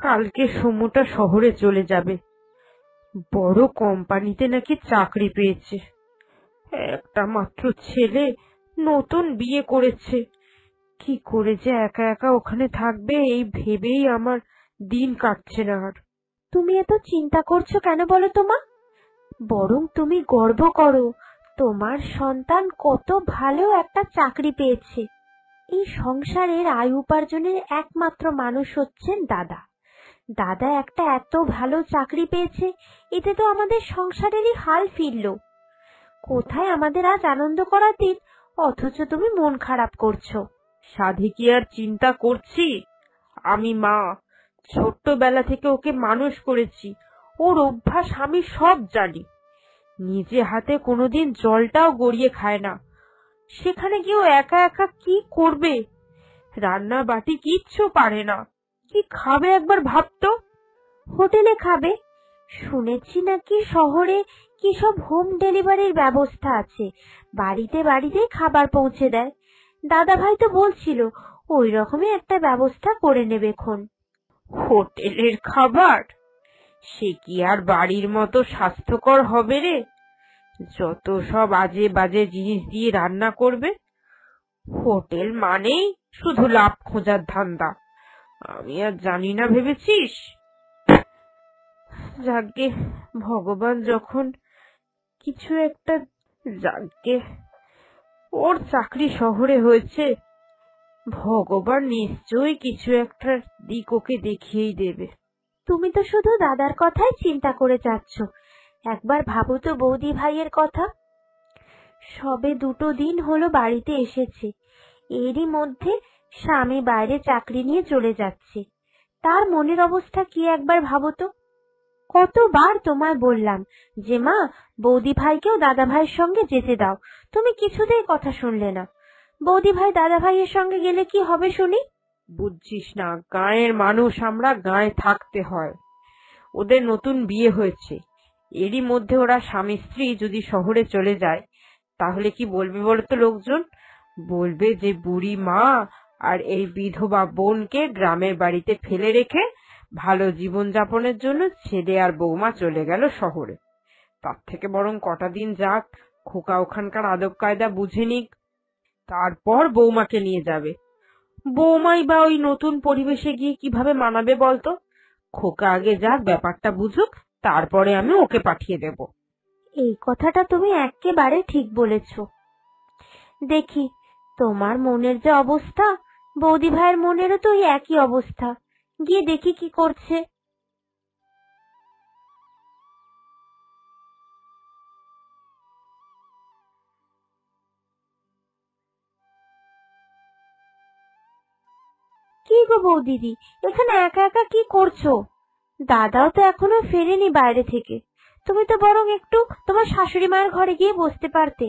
কালকে সমুটা শহরে চলে যাবে। বড় কোম্পানিতে নাকি চাকরি পেয়েছে। একটা মাত্র ছেলে, নতুন বিয়ে করেছে। কি করে যে একা একা ওখানে থাকবে এই ভেবেই আমার দিন কাটছে না আর। তুমি এত চিন্তা করছো কেন বলো তো মা? বরং তুমি গর্ব করো, তোমার সন্তান কত ভালো একটা চাকরি পেয়েছে। এই সংসারের আয় উপার্জনের একমাত্র মানুষ হচ্ছেন দাদা। দাদা একটা এত ভালো চাকরি পেয়েছে, এতে তো আমাদের সংসারেরই হাল ফিরলো। কোথায় আমাদের আজ আনন্দ করার দিন, অথচ তুমি মন খারাপ করছো। সাধে কি আর চিন্তা করছি? আমি মা, ছোট্টবেলা থেকে ওকে মানুষ করেছি। ওর অভ্যাস আমি সব জানি। নিজে হাতে কোনোদিন জলটাও গড়িয়ে খায় না। সেখানে গিয়ে ও একা একা কি করবে? রান্না বাটি কিচ্ছু পারে না। কি খাবে একবার ভাবতো। হোটেলে খাবে। শুনেছি নাকি শহরে কি সব হোম ডেলিভারির ব্যবস্থা আছে, বাড়িতে বাড়িতে খাবার পৌঁছে দেয়। দাদা ভাই তো বলছিল ওই রকমই একটা ব্যবস্থা করে নেবে খন। হোটেলের খাবার সে কি আর বাড়ির মতো স্বাস্থ্যকর হবে রে? যত সব আজে বাজে জিনিস দিয়ে রান্না করবে। হোটেল মানেই শুধু লাভ খোঁজার ধান্দা। আমি আর জানি না ভেবেছিস? যাকে ভগবান যখন কিছু একটা, যাকে ওর চাকরি শহরে হয়েছে, ভগবান নিশ্চয়ই কিছু একটা দিক ওকে দেখিয়েই দেবে। তুমি তো শুধু দাদার কথাই চিন্তা করে যাচ্ছ, একবার ভাবো তো বৌদি ভাইয়ের কথা। সবে 2 দিন হলো বাড়িতে এসেছে, এরই মধ্যে স্বামী বাইরে চাকরি নিয়ে চলে যাচ্ছে। তার মনের অবস্থা কি একবার ভাবো তো। কতবার তোমায় বললাম যে মা, বৌদি ভাইকেও দাদা ভাইয়ের সঙ্গে যেতে দাও, তুমি কিছুতেই কথা শুনলে না। বৌদি ভাই দাদা ভাইয়ের সঙ্গে গেলে কি হবে শুনি? বুঝছিস না, গাঁয়ের মানুষ আমরা, গাঁয়ে থাকতে হয়। ওদের নতুন বিয়ে হয়েছে, এরই মধ্যে ওরা স্বামী স্ত্রী যদি শহরে চলে যায়, তাহলে কি বলবে বলতো লোকজন? বলবে যে বুড়ি মা আর এই বিধবা বোনকে গ্রামের বাড়িতে ফেলে রেখে ভালো জীবন যাপনের জন্য ছেলে আর বৌমা চলে গেল শহরে। তার থেকে বরং কটা দিন যাক, খোকা ওখানকার আদব কায়দা বুঝে নিক, তারপর বৌমাকে নিয়ে যাবে। বৌমাই বা ওই নতুন পরিবেশে গিয়ে কিভাবে মানাবে বলতো? খোকা আগে যাক, ব্যাপারটা বুঝুক, তারপরে আমি ওকে পাঠিয়ে দেব। এই কথাটা তুমি একেবারে ঠিক বলেছ। দেখি, তোমার মনের যে অবস্থা, বৌদি ভাইয়ের মনেরও তো এই একই অবস্থা। গিয়ে দেখি কি করছে। কি গো বৌদিদি, এখানে একা একা কি করছো? দাদাও তো এখনো ফেরেনি বাইরে থেকে। তুমি তো বরং একটু তোমার শাশুড়ি মায়ের ঘরে গিয়ে বসতে পারতে।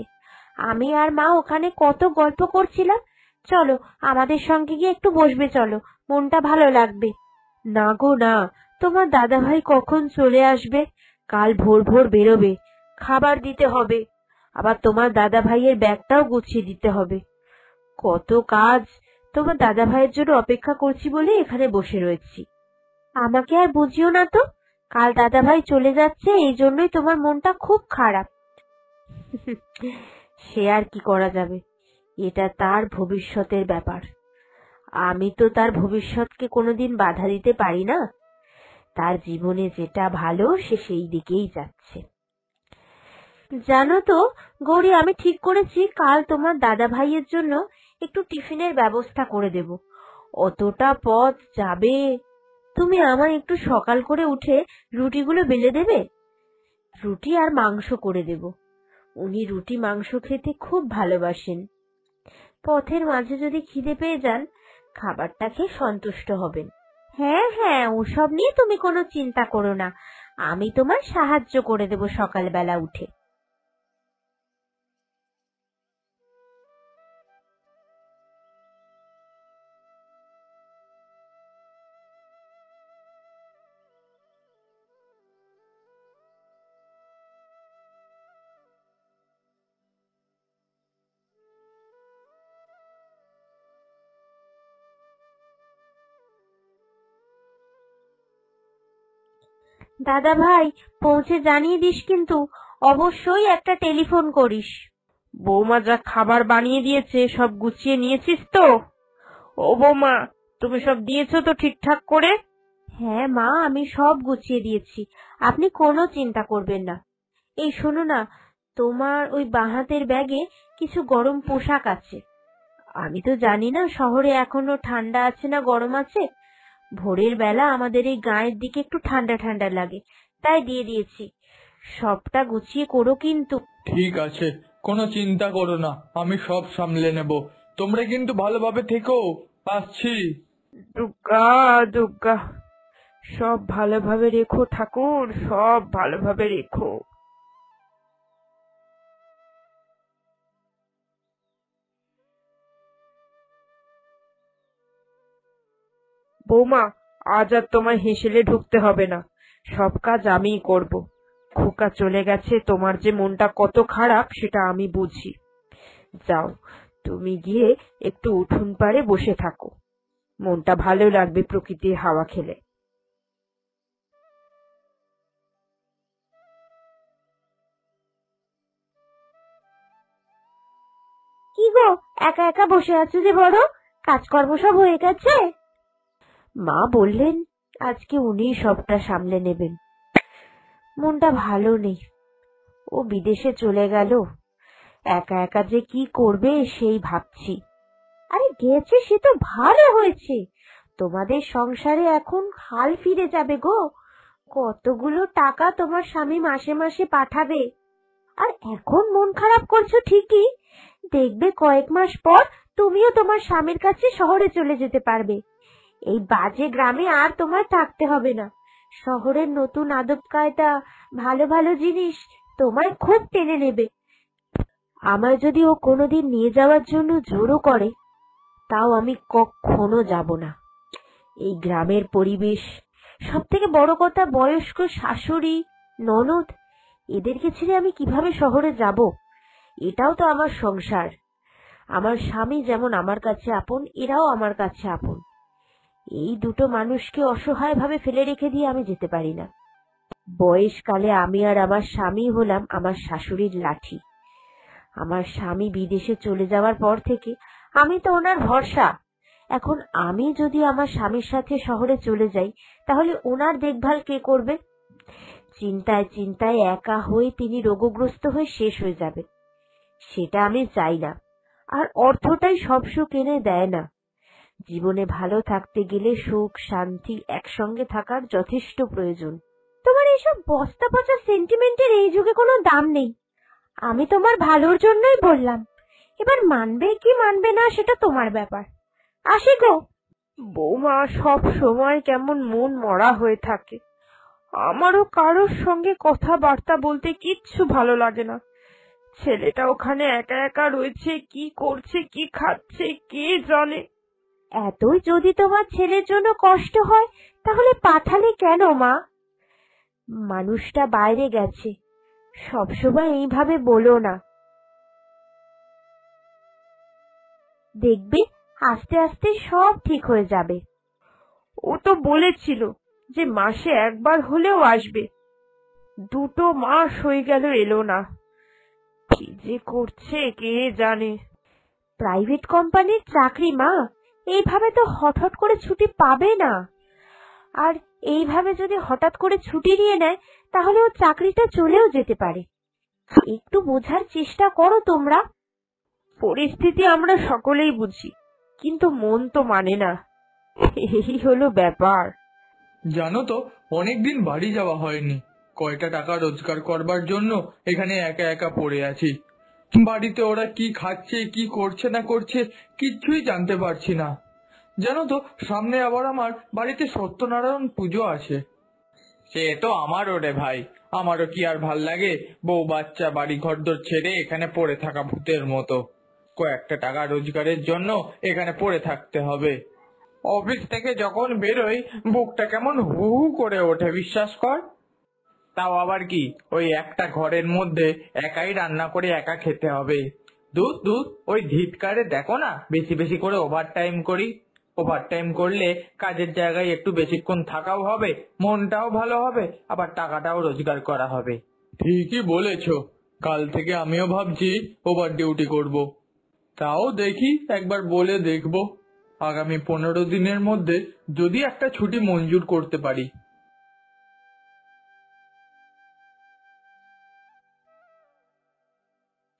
আমি আর মা ওখানে কত গল্প করছিলাম। চলো, আমাদের সঙ্গে গিয়ে একটু বসবে, চলো, মনটা ভালো লাগবে। না গো না, তোমার দাদা ভাই কখন চলে আসবে? কাল ভোর ভোর বেরোবে, খাবার দিতে হবে, আবার তোমার দাদা ভাইয়ের ব্যাগটাও গুছিয়ে দিতে হবে। কত কাজ, তোমার দাদা ভাইয়ের জন্য অপেক্ষা করছি বলে এখানে বসে রয়েছি। আমাকে আর বুঝিও না তো, কাল দাদা ভাই চলে যাচ্ছে, এই জন্যই তোমার মনটা খুব খারাপ। সে আর কি করা যাবে, এটা তার ভবিষ্যতের ব্যাপার। আমি তো তার ভবিষ্যৎকে কোনোদিন বাধা দিতে পারি না। তার জীবনে যেটা ভালো সে সেই দিকেই যাচ্ছে। জানো তো গৌরী, আমি ঠিক করেছি কাল তোমার দাদা ভাইয়ের জন্য একটু টিফিনের ব্যবস্থা করে দেব। অতটা পথ যাবে? তুমি আমায় একটু সকাল করে উঠে রুটিগুলো বেলে দেবে। রুটি আর মাংস করে দেব। উনি রুটি মাংস খেতে খুব ভালোবাসেন। পথের মাঝে যদি খিদে পেয়ে যান, খাবারটা খেয়ে সন্তুষ্ট হবেন। হ্যাঁ হ্যাঁ, ওসব নিয়ে তুমি কোনো চিন্তা করো না, আমি তোমার সাহায্য করে দেব সকালবেলা উঠে। দাদা ভাই, পৌঁছে জানিয়ে দিস কিন্তু, অবশ্যই একটা টেলিফোন করিস। বৌমা যা খাবার বানিয়ে দিয়েছে সব গুছিয়ে নিয়েছিস তো? ও বৌমা, তুমি সব দিয়েছো তো ঠিকঠাক করে? হ্যাঁ মা, আমি সব গুছিয়ে দিয়েছি, আপনি কোনো চিন্তা করবেন না। এই শোনো না, তোমার ওই বাঁ হাতের ব্যাগে কিছু গরম পোশাক আছে। আমি তো জানি না শহরে এখনো ঠান্ডা আছে না গরম আছে। ভোরের বেলা আমাদের এই গায়ের দিকে একটু ঠান্ডা ঠান্ডা লাগে, তাই দিয়ে দিয়েছি। সবটা গুছিয়ে করো কিন্তু। ঠিক আছে, কোনো চিন্তা করো না, আমি সব সামলে নেব। তোমরা কিন্তু ভালোভাবে থেকো। আসছি। দুর্গা দুর্গা, সব ভালোভাবে রেখো ঠাকুর, সব ভালোভাবে রেখো। বৌমা, আজ আর তোমায় হেসেলে ঢুকতে হবে না, সব কাজ আমিই করব। খোকা চলে গেছে, তোমার যে মনটা কত খারাপ সেটা আমি বুঝি। যাও, তুমি গিয়ে একটু উঠোন পাড়ে বসে থাকো, মনটা ভালো লাগবে প্রকৃতির হাওয়া খেলে। কি গো, একা একা বসে আছো যে? বড় কাজকর্ম সব হয়ে গেছে? মা বললেন আজকে উনিই সবটা সামলে নেবেন। মনটা ভালো নেই, ও বিদেশে চলে গেল। একা একা যে কি করবে সেই ভাবছি। আরে গেছে সে তো ভালো হয়েছে, তোমাদের সংসারে এখন হাল ফিরে যাবে গো। কতগুলো টাকা তোমার স্বামী মাসে মাসে পাঠাবে। আর এখন মন খারাপ করছো ঠিকই, দেখবে কয়েক মাস পর তুমিও তোমার স্বামীর কাছে শহরে চলে যেতে পারবে। এই বাজে গ্রামে আর তোমার থাকতে হবে না। শহরের নতুন আদব কায়দা, ভালো ভালো জিনিস তোমায় খুব টেনে নেবে। আমায় যদি ও কোনোদিন নিয়ে যাওয়ার জন্য জোরও করে, তাও আমি কখনো যাব না। এই গ্রামের পরিবেশ, সব থেকে বড় কথা বয়স্ক শাশুড়ি, ননদ, এদেরকে ছেড়ে আমি কিভাবে শহরে যাব? এটাও তো আমার সংসার। আমার স্বামী যেমন আমার কাছে আপন, এরাও আমার কাছে আপন। এই দুটো মানুষকে অসহায় ভাবে ফেলে রেখে দিয়ে আমি যেতে পারি না। বয়সকালে আমি আর আমার স্বামী হলাম আমার শাশুড়ির লাঠি। আমার স্বামী বিদেশে চলে যাওয়ার পর থেকে আমি তো ওনার ভরসা। এখন আমি যদি আমার স্বামীর সাথে শহরে চলে যাই, তাহলে ওনার দেখভাল কে করবে? চিন্তায় চিন্তায় একা হয়ে তিনি রোগগ্রস্ত হয়ে শেষ হয়ে যাবে। সেটা আমি চাই না। আর অর্থটাই সব সুখ এনে দেয় না। জীবনে ভালো থাকতে গেলে সুখ শান্তি একসঙ্গে থাকার যথেষ্ট প্রয়োজন। তোমার এইসব বস্তা পচা সেন্টিমেন্টের এই যুগে কোনো দাম নেই। আমি তোমার ভালোর জন্যই বললাম। এবার মানবে কি মানবে না সেটা তোমার ব্যাপার। আসি গো। বৌমা, সব সময় কেমন মন মরা হয়ে থাকে। আমারও কারোর সঙ্গে কথাবার্তা বলতে কিচ্ছু ভালো লাগে না। ছেলেটা ওখানে একা একা রয়েছে, কি করছে কি খাচ্ছে কে জানে। এতই যদি তোমার ছেলের জন্য কষ্ট হয়, তাহলে পাঠালে কেন মা? মানুষটা বাইরে গেছে, সবসময় এইভাবে বলো না। দেখবে আস্তে আস্তে সব ঠিক হয়ে যাবে। ও তো বলেছিল যে মাসে একবার হলেও আসবে, 2 মাস হয়ে গেল এলো না। কি যে করছে কে জানে। প্রাইভেট কোম্পানির চাকরি মা, এইভাবে তো হঠাৎ করে ছুটি পাবে না। আর এইভাবে যদি হঠাৎ করে ছুটি নিয়ে নেয়, তাহলে ও চাকরিটা চলেও যেতে পারে। একটু বোঝার চেষ্টা করো তোমরা। পরিস্থিতি আমরা সকলেই বুঝি, কিন্তু মন তো মানে না। এই হলো ব্যাপার। জানো তো, অনেকদিন বাড়ি যাওয়া হয়নি। কয়টা টাকা রোজগার করবার জন্য এখানে একা একা পড়ে আছি। বাড়িতে ওরা কি খাচ্ছে কি করছে না করছে কিচ্ছুই জানতে পারছি না। জানো তো, সামনে আবার আমার বাড়িতে সত্যনারায়ণ পুজো আছে। সে তো আমারও রে ভাই, আমারও কি আর ভাল লাগে বউ বাচ্চা বাড়ি ঘরদোর ছেড়ে এখানে পড়ে থাকা ভূতের মতো। কয়েকটা টাকা রোজগারের জন্য এখানে পড়ে থাকতে হবে। অফিস থেকে যখন বেরোই বুকটা কেমন হু হু করে ওঠে, বিশ্বাস কর। তাও আবার কি, ওই একটা ঘরের মধ্যে একাই রান্না করে একা খেতে হবে। দুধ দুধ, ওই ধিৎকারে দেখো না বেশি বেশি করে ওভার টাইম করি। ওভারটাইম করলে কাজের জায়গায় একটু বেশিক্ষণ থাকাও হবে, মনটাও ভালো হবে, আবার টাকাটাও রোজগার করা হবে। ঠিকই বলেছো, কাল থেকে আমিও ভাবছি ওভার ডিউটি করব। তাও দেখি, একবার বলে দেখবো আগামী 15 দিনের মধ্যে যদি একটা ছুটি মঞ্জুর করতে পারি।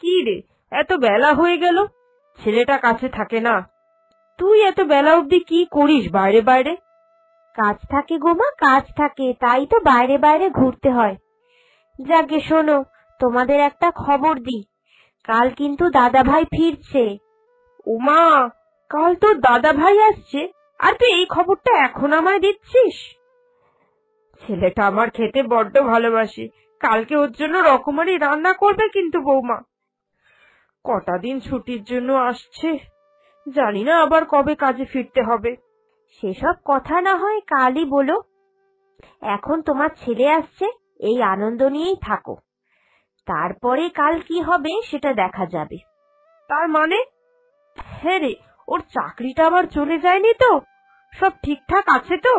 কি রে, এত বেলা হয়ে গেল, ছেলেটা কাছে থাকে না? তুই এত বেলা অবধি কি করিস বাইরে বাইরে? কাজ থাকে গো মা, কাজ থাকে, তাই তো বাইরে বাইরে ঘুরতে হয়। যাকে শোনো, তোমাদের একটা খবর দিই, কাল কিন্তু দাদা ভাই ফিরছে। ওমা, কাল তোর দাদা ভাই আসছে, আর তুই এই খবরটা এখন আমায় দিচ্ছিস? ছেলেটা আমার খেতে বড্ড ভালোবাসে, কালকে ওর জন্য রকমারি রান্না করবে কিন্তু বৌমা। কটা দিন ছুটির জন্য আসছে, জানি না আবার কবে কাজে ফিরতে হবে। সেসব কথা না হয় কালই বলো, এখন তোমার ছেলে আসছে, এই আনন্দ নিয়েই থাকো। তারপরে কাল কি হবে সেটা দেখা যাবে। তার মানে? হ্যাঁ রে, ওর চাকরিটা আবার চলে যায়নি তো? সব ঠিকঠাক আছে তো?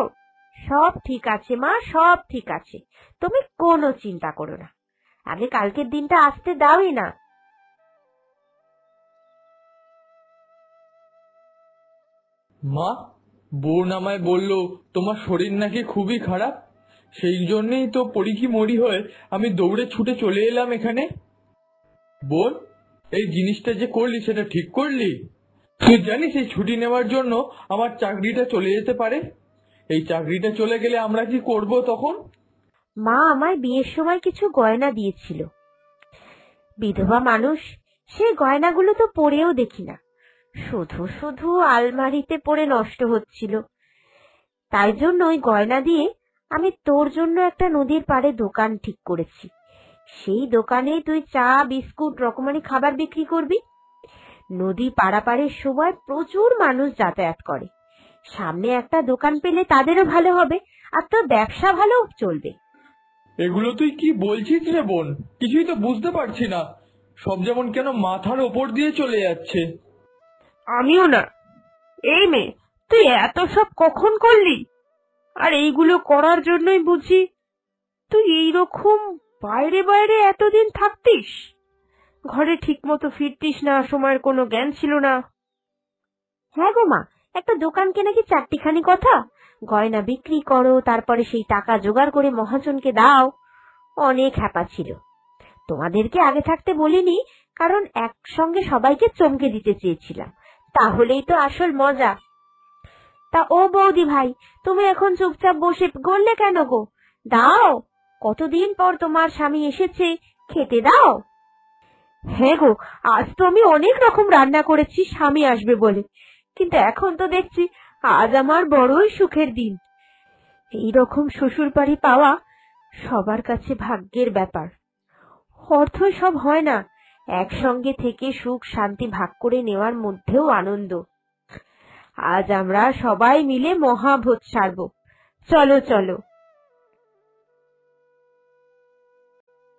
সব ঠিক আছে মা, সব ঠিক আছে, তুমি কোনো চিন্তা করো না। আগে কালকের দিনটা আসতে দাওই না। মা, বোন আমায় বললো তোমার শরীর নাকি খুবই খারাপ, সেই জন্যই তো পড়িকি মরি হয়ে আমি দৌড়ে ছুটে চলে এলাম এখানে। বোন, এই জিনিসটা যে করলি সেটা ঠিক করলি? তুই জানিস এই ছুটি নেওয়ার জন্য আমার চাকরিটা চলে যেতে পারে। এই চাকরিটা চলে গেলে আমরা কি করব তখন? মা আমায় বিয়ের সময় কিছু গয়না দিয়েছিল, বিধবা মানুষ, সেই গয়নাগুলো তো পরেও দেখি না, শুধু শুধু আলমারিতে পড়ে নষ্ট হচ্ছিল। তাই জন্য ওই গয়না দিয়ে আমি তোর জন্য একটা নদীর পাড়ে দোকান ঠিক করেছি। সেই দোকানে তুই চা, বিস্কুট, রকমারি খাবার বিক্রি করবি। নদী পারাপারের সময় প্রচুর মানুষ যাতায়াত করে, সামনে একটা দোকান পেলে তাদেরও ভালো হবে, আর তোর ব্যবসা ভালো চলবে। এগুলো তুই কি বলছিস রে বোন? কিছুই তো বুঝতে পারছি না, সব যেমন কেন মাথার ওপর দিয়ে চলে যাচ্ছে। আমিও না। এই মেয়ে, তুই এত সব কখন করলি? আর এইগুলো করার জন্যই বুঝি তুই এইরকম বাইরে বাইরে এতদিন থাকতিস? ঘরে ঠিক মতো ফিরতিস না, সময়ের কোনো জ্ঞান ছিল না। হ্যাঁ গো মা, একটা দোকান কেনা কি চারটিখানি কথা? গয়না বিক্রি করো, তারপরে সেই টাকা জোগাড় করে মহাজনকে দাও, অনেক হ্যাপা ছিল। তোমাদেরকে আগে থাকতে বলিনি, কারণ একসঙ্গে সবাইকে চমকে দিতে চেয়েছিলাম, তাহলেই তো আসল মজা। তা ও বৌদি ভাই, তুমি এখন চুপচাপ বসে গড়লে কেন গো? দাও, কতদিন পর তোমার স্বামী এসেছে, খেতে দাও। হ্যাঁ গো, আজ তো আমি অনেক রকম রান্না করেছি স্বামী আসবে বলে, কিন্তু এখন তো দেখছি আজ আমার বড়ই সুখের দিন। এইরকম শ্বশুর বাড়ি পাওয়া সবার কাছে ভাগ্যের ব্যাপার। অর্থই সব হয় না, একসঙ্গে থেকে সুখ শান্তি ভাগ করে নেওয়ার মধ্যেও আনন্দ। আজ আমরা সবাই মিলে মহাভোজ সারবো। চলো চলো,